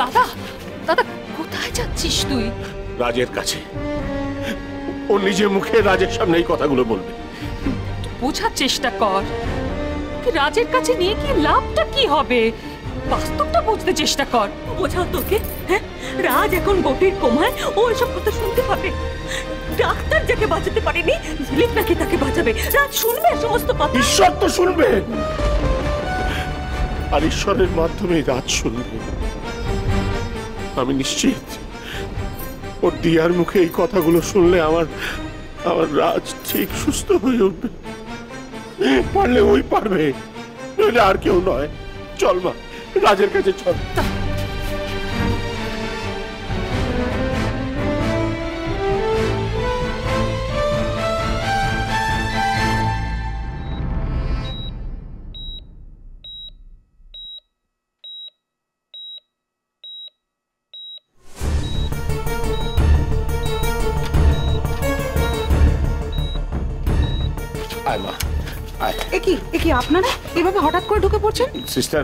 দাদা দাদা কোথায় যাচ্ছিস তুই? রাজের কাছে। ও নিজে মুখে রাজের সামনে এই কথাগুলো বলবে। বোঝার চেষ্টা কর, রাজের কাছে নিয়ে কি লাভটা কি হবে? বাস্তবটা বুঝতে চেষ্টা কর। বোঝাও তোকে। হ্যাঁ, রাজ এখন গভীর কোমায়, ও এসব কথা শুনতে পাবে। ডাক্তার যাকে বাঁচাতে পারেনি, দিলীপ নাকি তাকে বাঁচাবে। রাজ শুনবে সমস্ত কথা। ঈশ্বর তো শুনবে, আর ঈশ্বরের মাধ্যমে রাজ শুনবে। আমি নিশ্চিত ওর দিয়ার মুখে এই কথাগুলো শুনলে আমার রাজ ঠিক সুস্থ হয়ে উঠবে। পারলে ওই পারবে, নইলে আর কেউ নয়। চল মা, রাজের কাছে চল। আপনারা এভাবে হঠাৎ করে ঢুকে পড়ছেন? সিস্টার,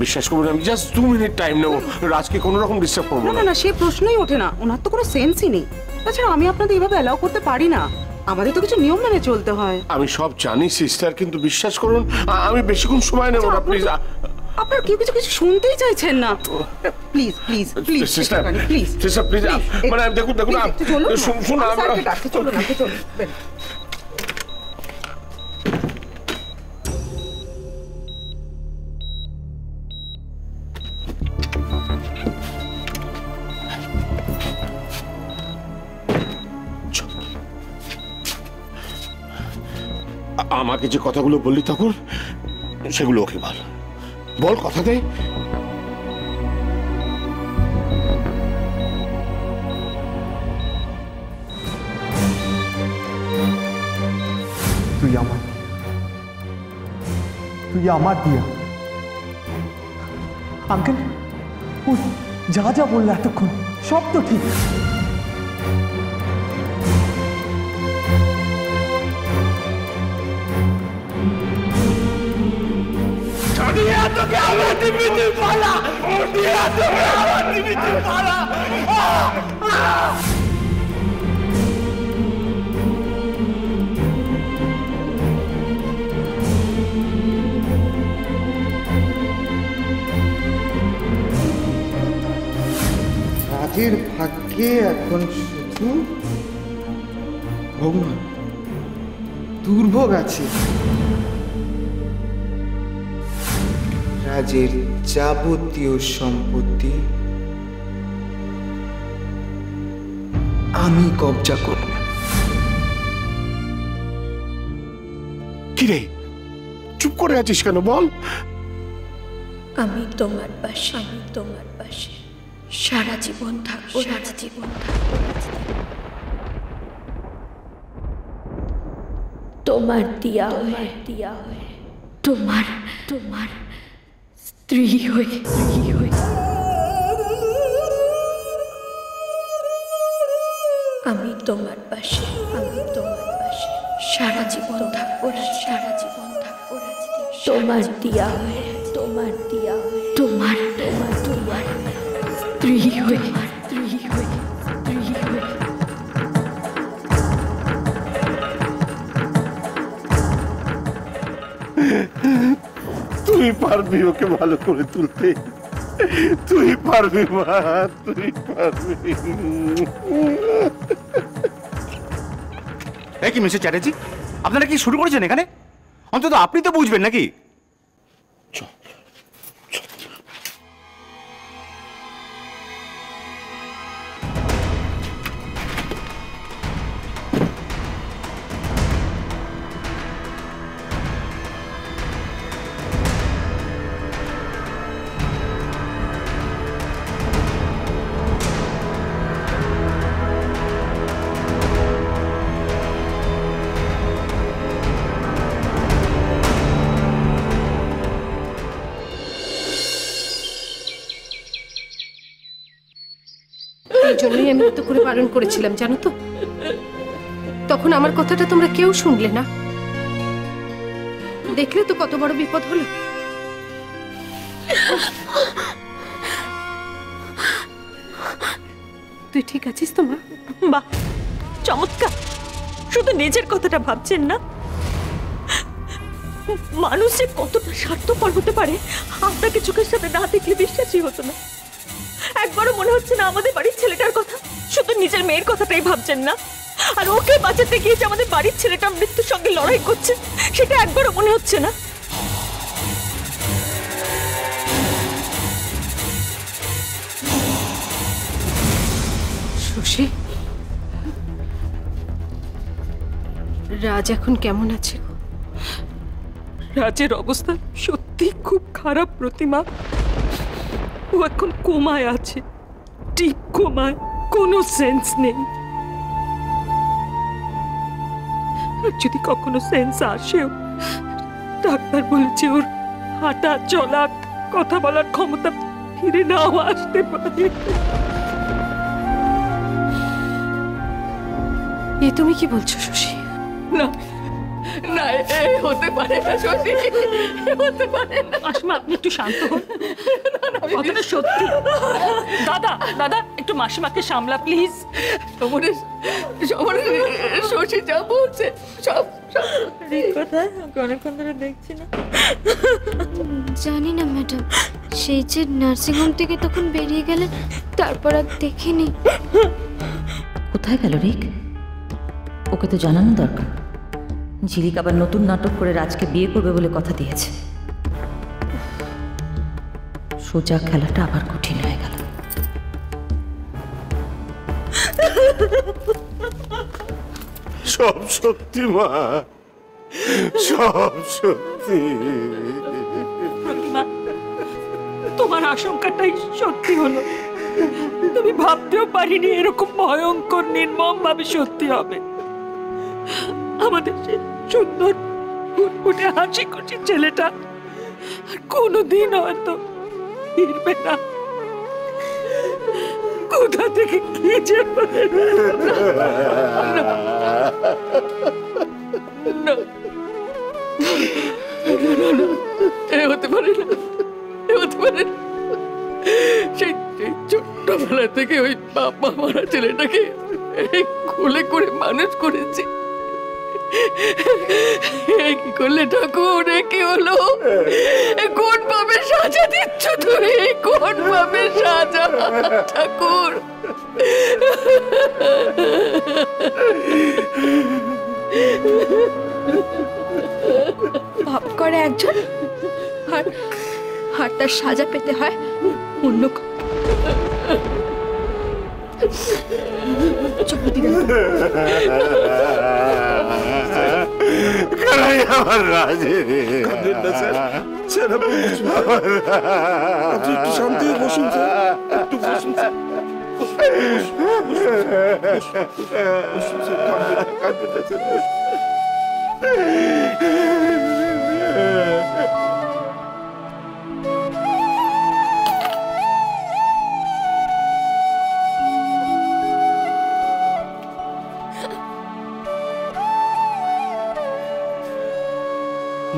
বিশ্বাস করুন, আমি জাস্ট 2 মিনিট টাইম নেব। রাজকে কোনো রকম ডিস্টার্ব করবো না। না, সে প্রশ্নই ওঠে না। ওনার তো কোনো সেন্সই নেই। তাছাড়া আমি আপনাদের এইভাবে অ্যালাউ করতে পারি না। আমাদের তো কিছু নিয়ম মেনে চলতে হয়। আমি সব জানি সিস্টার, কিন্তু বিশ্বাস করুন আমি বেশিক্ষণ সময় নেব না। প্লিজ, আপনার কেউ কিছু শুনতেই চাইছেন না। Please please please sister, please sister please, মানে দেখুন শুনুন, চলুন। আমাকে যে কথাগুলো বললি তখন, সেগুলো ওকে বল, কথা দে। তুই আমার দিয়া। আঙ্কেল, ও যা বললো এতক্ষণ সব তো ঠিক। রাজের ভাগ্যে এখন শুধু ভোগ নয়, দুর্ভোগ আছে। রাজের যাবতীয় সম্পত্তি আমি কবজা করব। কিরে, চুপ করে আছিস কেন? বল। আমি তোমার পাশে সারা জীবন থাকবো। তোমার দিয়া হয়ে তোমার স্ত্রী হয়ে আমি তোমার পাশে সারা জীবন থাকবো। তোমার দিয়া হয়ে তোমার স্ত্রী হয়ে তুই পারবি ওকে ভালো করে তুলতে। তুই পারবি মা, তুই পারবি। কি মিস্টার চ্যাটার্জি, আপনারা কি শুরু করেছেন এখানে? অন্তত আপনি তো বুঝবেন নাকি? এই জন্যই আমি তো করে বারণ করেছিলাম, জানো তো। তখন আমার কথাটা তোমরা কেউ শুনলে না। দেখলে তো কত বড় বিপদ হলো। তুই ঠিক আছিস তো মা? বাহ, চমৎকার। শুধু নিজের কথাটা ভাবছেন না, মানুষ যে কতটা স্বার্থপর হতে পারে আপনাকে চোখের সাথে না দেখলে বিশ্বাসই হতো না। একবারও মনে হচ্ছে না আমাদের বাড়ির ছেলেটার কথা, শুধু নিজের মেয়ের কথাটাই ভাবছেন না। আর ওকে বাঁচাতে গিয়ে যে আমাদের বাড়ির ছেলেটা মৃত্যুর সঙ্গে লড়াই করছে সেটা একবারও মনে হচ্ছে না। শশী, রাজ এখন কেমন আছে? রাজের অবস্থা সত্যি খুব খারাপ প্রতিমা। ও এখন কোমায় আছে, ডিপ কোমায়, কোনো সেন্স নেই। আর যদি কখনো সেন্স আসেও, ডাক্তার বলেছে ওর হাঁটা চলা কথা বলার ক্ষমতা ফিরে নাও আসতে পারে। এ তুমি কি বলছো শশী? না না, এ হতে পারে না শশী, হতে পারে না। মাসিমা আপনি একটু শান্ত হন, কথাটা সত্যি। দাদা দাদা একটু মাসিমাকে সামলা প্লিজ। শশী যা বলছে সব কোথায় অনেকক্ষণ ধরে দেখছি না। জানি না ম্যাডাম, সেই যে নার্সিংহোম থেকে তখন বেরিয়ে গেলেন, তারপর আর দেখিনি। কোথায় গেল রিক? ওকে তো জানানো দরকার। ঝিলিক আবার নতুন নাটক করে রাজকে বিয়ে করবে বলে কথা দিয়েছে। সোজা খেলাটা আবার কঠিন হয়ে গেল। সব সত্যি মা, সব সত্যি। প্রতিমা, তোমার আশঙ্কাটাই সত্যি হলো। তুমি ভাবতেও পারিনি এরকম ভয়ঙ্কর নির্মম ভাবে সত্যি হবে। আমাদের সেই সুন্দর ফুটফুটে হাসি খুশি ছেলেটা আর কোনোদিন হয়তো ফিরবে না। কোথা থেকে কি যে হতে পারে না, হতে পারে না। সেই ছোট্টবেলা থেকে ওই বাবা মারা ছেলেটাকে কোলে করে মানুষ করেছি। কি করলে ঠাকুর? কি হলো? কোন ভাবে সাজা দিচ্ছ তুমি? কোন ভাবে সাজা ঠাকুর? পাপ করে একজন, আর তার সাজা পেতে হয় অন্য। আমার রাজে একটু শান্তি হয়ে বসুন স্যার, একটু বসুন স্যার।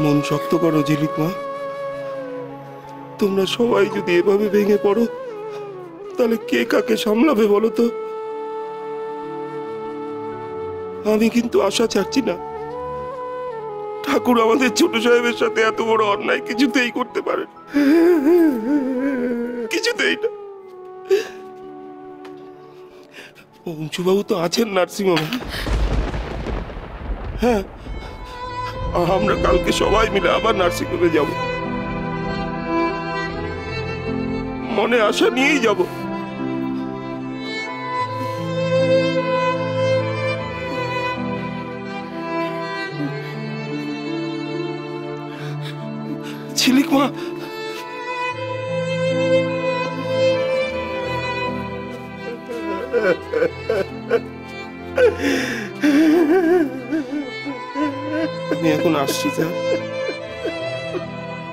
মন শক্ত করো ঝিলিক মা। তোমরা সবাই যদি এভাবে ভেঙে পড়ো তাহলে কে কাকে সামলাবে বলো তো? আমি কিন্তু আশা ছাড়ছি না। ঠাকুর আমাদের ছোট সাহেবের সাথে এত বড় অন্যায় কিছুতেই করতে পারেন, কিছুতেই না। অংশুবাবু তো আছেন নার্সিংহোমে। হ্যাঁ, আমরা কালকে সবাই মিলে আবার নার্সিংহোমে যাব। মনে আশা নিয়েই যাব। ঝিলিক মা, আমি এখন আসছি স্যার।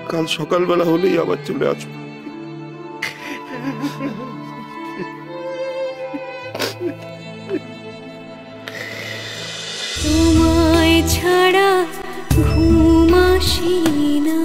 কাল সকালবেলা হলেই আবার চলে আসবো। তোমায় ছাড়া ঘুম আসি না।